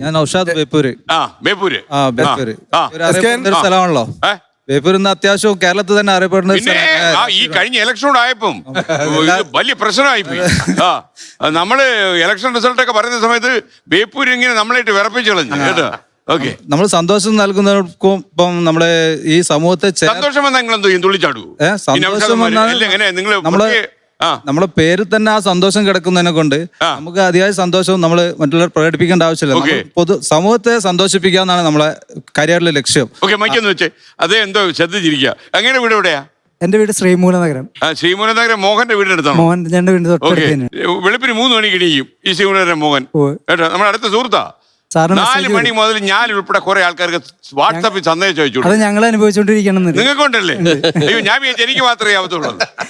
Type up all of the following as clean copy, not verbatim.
ഞാൻ നൗഷാദ് ബേപ്പൂര്. ബേപ്പൂര്. ബേപ്പൂര് ഒരു അറിയപ്പെടുന്ന ഒരു സ്ഥലമാണല്ലോ. ബേപ്പൂർ ഇന്ന് അത്യാവശ്യം കേരളത്തിൽ തന്നെ അറിയപ്പെടുന്ന ഒരു സ്ഥലമാണ്. ഈ കഴിഞ്ഞ ഇലക്ഷനോട് ആയപ്പം വലിയ പ്രശ്നമായി പോയി. നമ്മള് ഇലക്ഷൻ റിസൾട്ട് ഒക്കെ പറയുന്ന സമയത്ത് ബേപ്പൂര് ഇങ്ങനെ നമ്മളായിട്ട് വിറപ്പിച്ചു കളഞ്ഞു കേട്ടോ. ഓക്കെ, നമ്മൾ സന്തോഷം നൽകുന്നവർക്കും ഇപ്പം നമ്മളെ ഈ സമൂഹത്തെ സന്തോഷം വന്നാൽ നിങ്ങൾ എന്തോ തുള്ളിച്ചാടൂ. സന്തോഷം നമ്മളെ പേരിൽ തന്നെ ആ സന്തോഷം കിടക്കുന്നതിനെ കൊണ്ട് നമുക്ക് അതിയായ സന്തോഷം നമ്മൾ മറ്റുള്ളവർ പ്രകടിപ്പിക്കേണ്ട ആവശ്യമില്ല. പൊതു സമൂഹത്തെ സന്തോഷിപ്പിക്കുക എന്നാണ് നമ്മളെ കരിയറിലെ ലക്ഷ്യം. ഓക്കെ, മൈക്കെന്ന് വെച്ചേ അതേ എന്തോ ശ്രദ്ധിച്ചിരിക്കുക. അങ്ങനെ വീട് എവിടെയാ? എന്റെ വീട് ശ്രീമൂലനഗരം. ശ്രീമൂലനഗരം മോഹന്റെ വീടിനടുത്താണ്. മോഹന്റെ വീടിന്റെ വെളുപ്പിന് 3 മണിക്ക് ഇടിയും ഈ ശ്രീമൂലനഗരം മോഹൻ കേട്ടോ. നമ്മുടെ അടുത്ത സുഹൃത്താ. 4 മണി മുതൽ ഞാൻ ഉൾപ്പെടെ കുറെ ആൾക്കാർക്ക് വാട്സാപ്പിൽ സന്ദേശം അയച്ചു. അത് ഞങ്ങൾ അനുഭവിച്ചോണ്ടിരിക്കണം. നിങ്ങൾക്കുണ്ടല്ലേ? അയ്യോ, ഞാൻ വിചാരിച്ചു എനിക്ക് മാത്രമേ ആവത്തുള്ളൂ.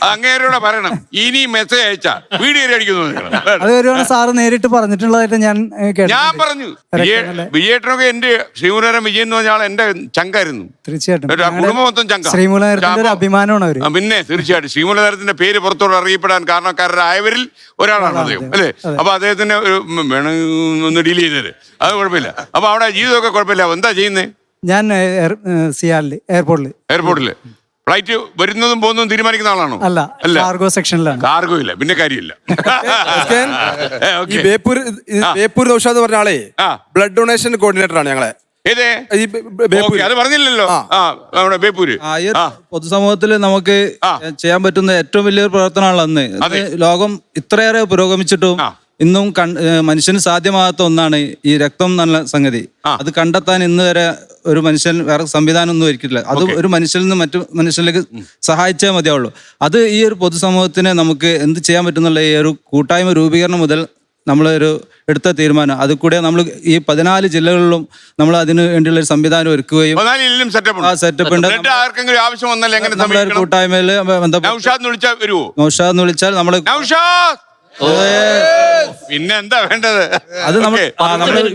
അങ്ങേരോട് പറയണം ഇനി മെസ്സേജ് അയച്ചാ വീഡിയോ അടിക്കുന്നു. അത് ഒരുപാട് സാറ് നേരിട്ട് പറഞ്ഞിട്ടുള്ളതായിട്ട് ഞാൻ പറഞ്ഞു. വിജയേട്ടനൊക്കെ എന്റെ ശ്രീമൂലനഗരം വിജയൻ എന്ന് പറഞ്ഞാൽ എന്റെ ചങ്കായിരുന്നു. തീർച്ചയായിട്ടും കുടുംബം മൊത്തം ചങ്ക. ശ്രീമൂലനഗരത്തിന്റെ അഭിമാനമാണ് അവര്. പിന്നെ തീർച്ചയായിട്ടും ശ്രീമൂലനഗരത്തിന്റെ പേര് പുറത്തോട് അറിയപ്പെടാൻ കാരണക്കാരായവരിൽ ഒരാളാണ് അദ്ദേഹം അല്ലേ. അപ്പൊ അദ്ദേഹത്തിന് വേണം ഒന്ന് ഡീൽ ചെയ്തത്, അത് കുഴപ്പമില്ല. അപ്പൊ അവിടെ ജീവിതമൊക്കെ കുഴപ്പമില്ല. എന്താ ചെയ്യുന്നത്? ഞാൻ സിയാലില് എയർപോർട്ടില് ഫ്ലൈറ്റ് വരുന്നതും പോകുന്നതും തീരുമാനിക്കുന്ന ആളാണോ? അല്ല, കാർഗോ സെക്ഷനിലാണ്. കാർഗോ ഇല്ല, പിന്നെ കാര്യമില്ല. ബേപ്പൂർ നൗഷാദ് പറഞ്ഞ ആളെ ബ്ലഡ് ഡൊണേഷൻ കോർഡിനേറ്റർ ആണ് ഞങ്ങളെ. അത് പറഞ്ഞില്ലല്ലോ. നമ്മുടെ ബേപ്പൂര് പൊതുസമൂഹത്തിൽ നമുക്ക് ചെയ്യാൻ പറ്റുന്ന ഏറ്റവും വലിയൊരു പ്രവർത്തനമാണ് അന്ന്. ലോകം ഇത്രയേറെ പുരോഗമിച്ചിട്ടും ഇന്നും മനുഷ്യന് സാധ്യമാകാത്ത ഒന്നാണ് ഈ രക്തം എന്നുള്ള സംഗതി. അത് കണ്ടെത്താൻ ഇന്ന് വരെ ഒരു മനുഷ്യൻ വേറെ സംവിധാനം ഒന്നും ഒരുക്കിയിട്ടില്ല. അത് ഒരു മനുഷ്യനിൽ നിന്ന് മറ്റു മനുഷ്യനിലേക്ക് സഹായിച്ചേ മതിയാവുള്ളൂ. അത് ഈ ഒരു പൊതുസമൂഹത്തിന് നമുക്ക് എന്ത് ചെയ്യാൻ പറ്റുന്നുള്ള ഈ ഒരു കൂട്ടായ്മ രൂപീകരണം മുതൽ നമ്മളൊരു എടുത്ത തീരുമാനം. അത് കൂടെ നമ്മൾ ഈ 14 ജില്ലകളിലും നമ്മൾ അതിന് വേണ്ടിയുള്ള ഒരു സംവിധാനം ഒരുക്കുകയും സെറ്റപ്പ് ഉണ്ട്. നമ്മളെ കൂട്ടായ്മയിൽ നൗഷാദ് വിളിച്ചാൽ നമ്മള് പിന്നെ എന്താ വേണ്ടത്? അത് നമ്മൾ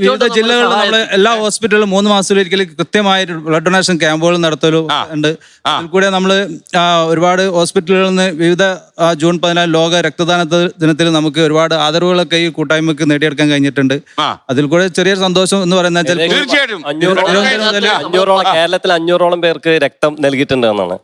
വിവിധ ജില്ലകളിൽ നമ്മള് എല്ലാ ഹോസ്പിറ്റലിലും 3 മാസത്തിലൊരിക്കലും കൃത്യമായ ബ്ലഡ് ഡൊണേഷൻ ക്യാമ്പുകൾ നടത്തലും ഉണ്ട്. അതിൽ കൂടെ നമ്മള് ഒരുപാട് ഹോസ്പിറ്റലുകളിൽ നിന്ന് വിവിധ ജൂൺ 14 ലോക രക്തദാന ദിനത്തിൽ നമുക്ക് ഒരുപാട് ആദരവുകളൊക്കെ ഈ കൂട്ടായ്മക്ക് നേടിയെടുക്കാൻ കഴിഞ്ഞിട്ടുണ്ട്. അതിൽ കൂടെ ചെറിയ സന്തോഷം എന്ന് പറയുന്നത് തീർച്ചയായിട്ടും കേരളത്തിൽ 500ഓളം പേർക്ക് രക്തം നൽകിയിട്ടുണ്ട് എന്നാണ്.